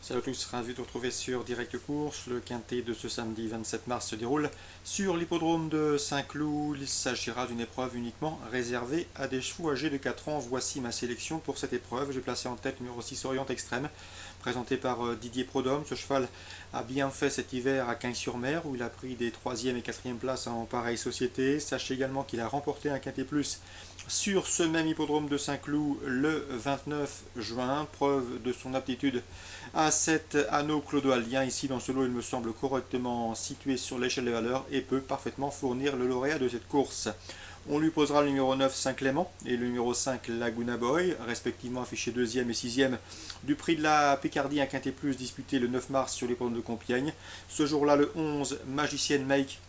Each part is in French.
Salut à tous, ravi de vous retrouver sur Direct Course. Le quintet de ce samedi 27 mars se déroule sur l'hippodrome de Saint-Cloud. Il s'agira d'une épreuve uniquement réservée à des chevaux âgés de 4 ans. Voici ma sélection pour cette épreuve. J'ai placé en tête numéro 6 Orient Extrême, présenté par Didier Prodhomme. Ce cheval a bien fait cet hiver à Cagnes-sur-Mer, où il a pris des 3e et 4e places en pareille société. Sachez également qu'il a remporté un quintet plus sur ce même hippodrome de Saint-Cloud le 29 juin, preuve de son aptitude à cet anneau clodoaldien. Ici dans ce lot, il me semble correctement situé sur l'échelle des valeurs et peut parfaitement fournir le lauréat de cette course. On lui posera le numéro 9 Saint-Clément et le numéro 5 Laguna Boy, respectivement affichés 2e et 6e du prix de la Picardie, un quintet plus disputé le 9 mars sur l'hippodrome de Compiègne. Ce jour-là, le 11 Magicienne Make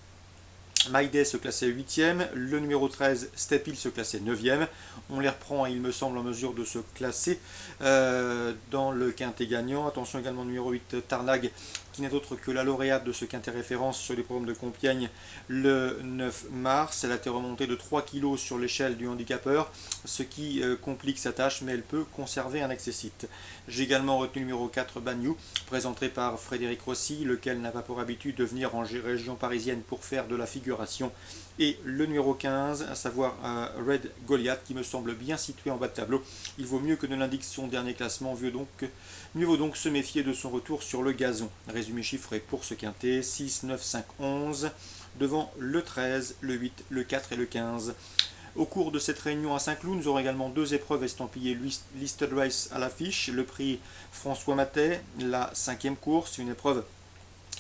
Maïdé se classait 8e, le numéro 13 Step Hill se classait 9e. On les reprend, il me semble, en mesure de se classer dans le quintet gagnant. Attention également au numéro 8 Tarnag, qui n'est autre que la lauréate de ce quintet référence sur les programmes de Compiègne le 9 mars. Elle a été remontée de 3 kg sur l'échelle du handicapeur, ce qui complique sa tâche, mais elle peut conserver un accessite. J'ai également retenu le numéro 4 Bagnou, présenté par Frédéric Rossi, lequel n'a pas pour habitude de venir en région parisienne pour faire de la figuration, et le numéro 15, à savoir Red Goliath, qui me semble bien situé en bas de tableau. Il vaut mieux que ne l'indique son dernier classement, mieux vaut donc se méfier de son retour sur le gazon. Résumé chiffré pour ce quintet: 6, 9, 5, 11, devant le 13, le 8, le 4 et le 15. Au cours de cette réunion à Saint-Cloud, nous aurons également deux épreuves estampillées Listed Race à l'affiche. Le prix François Matet, la 5e course, une épreuve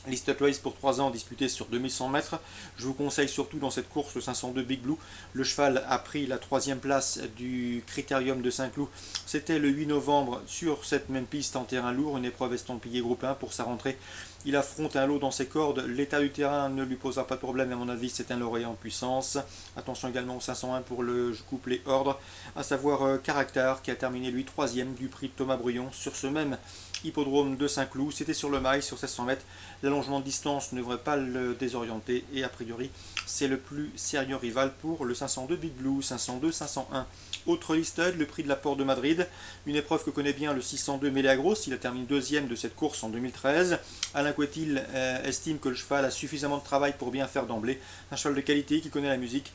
Listed Race pour 3 ans disputée sur 2100 mètres. Je vous conseille surtout dans cette course le 502 Big Blue. Le cheval a pris la 3e place du Critérium de Saint-Cloud. C'était le 8 novembre sur cette même piste en terrain lourd, une épreuve estampillée groupe 1 pour sa rentrée. Il affronte un lot dans ses cordes. L'état du terrain ne lui posera pas de problème, à mon avis, c'est un lauréat en puissance. Attention également au 501 pour le couplet ordre, à savoir Caractère, qui a terminé lui 3e du prix de Thomas Bruyon sur ce même hippodrome de Saint-Cloud. C'était sur le mail, sur 1600 mètres. L'allongement de distance ne devrait pas le désorienter, et a priori, c'est le plus sérieux rival pour le 502 Big Blue. 502, 501. Autre listed, le prix de la Porte de Madrid, une épreuve que connaît bien le 602 Méléagros. Il a terminé 2e de cette course en 2013. Alain Couetil estime que le cheval a suffisamment de travail pour bien faire d'emblée. Un cheval de qualité qui connaît la musique.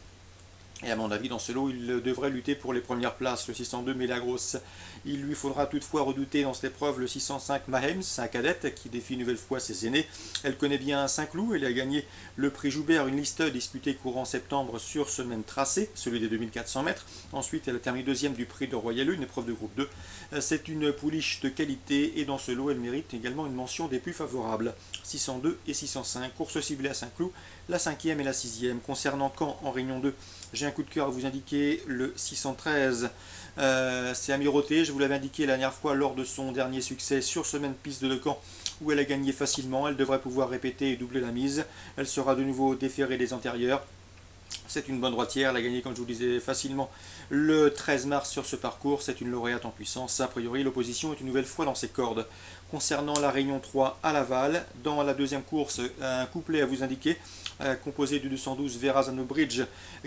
Et à mon avis, dans ce lot, il devrait lutter pour les premières places, le 602 Méléagros. Il lui faudra toutefois redouter dans cette épreuve le 605 Mahems, un cadette qui défie une nouvelle fois ses aînés. Elle connaît bien Saint-Cloud, elle a gagné le prix Joubert, une liste disputée courant septembre sur ce même tracé, celui des 2400 mètres. Ensuite, elle a terminé 2e du prix de Royaleux, une épreuve de groupe 2. C'est une pouliche de qualité, et dans ce lot, elle mérite également une mention des plus favorables. 602 et 605, course ciblée à Saint-Cloud, la 5e et la 6e. Concernant Caen en Réunion 2, j'ai un coup de cœur à vous indiquer, le 613. C'est Amirauté, je vous l'avais indiqué la dernière fois lors de son dernier succès sur ce même piste de Caen, où elle a gagné facilement. Elle devrait pouvoir répéter et doubler la mise. Elle sera de nouveau déférée des antérieurs. C'est une bonne droitière, elle a gagné, comme je vous le disais, facilement le 13 mars sur ce parcours. C'est une lauréate en puissance. A priori, l'opposition est une nouvelle fois dans ses cordes. Concernant la Réunion 3 à Laval, dans la 2e course, un couplet à vous indiquer, composé du 212 Verrazano Bridge,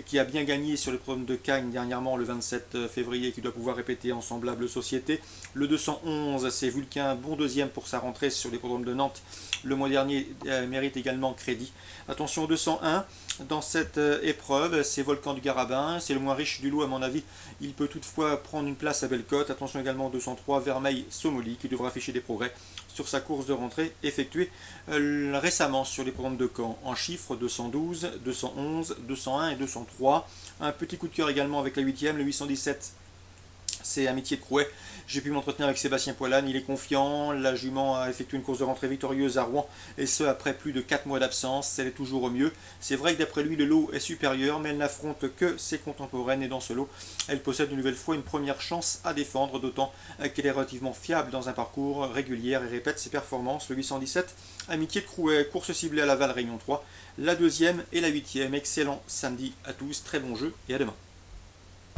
qui a bien gagné sur le programme de Cagnes dernièrement le 27 février, qui doit pouvoir répéter en semblable société. Le 211, c'est Vulcain, bon 2e pour sa rentrée sur les programmes de Nantes le mois dernier, mérite également crédit. Attention au 201, dans cette épreuve, c'est Volcan du Garabin, c'est le moins riche du lot à mon avis. Il peut toutefois prendre une place à Bellecote. Attention également au 203 Vermeil Somoli, qui devra afficher des progrès sur sa course de rentrée effectuée récemment sur les programmes de Caen. En chiffres, 212, 211, 201 et 203. Un petit coup de cœur également avec la 8e, le 817. C'est Amitié de Crouet. J'ai pu m'entretenir avec Sébastien Poilane, il est confiant. La jument a effectué une course de rentrée victorieuse à Rouen, et ce après plus de 4 mois d'absence. Elle est toujours au mieux. C'est vrai que d'après lui, le lot est supérieur, mais elle n'affronte que ses contemporaines, et dans ce lot, elle possède une nouvelle fois une première chance à défendre, d'autant qu'elle est relativement fiable dans un parcours régulier et répète ses performances. Le 817, Amitié de Crouet, course ciblée à Laval, Réunion 3, la 2e et la 8e. Excellent samedi à tous, très bon jeu et à demain.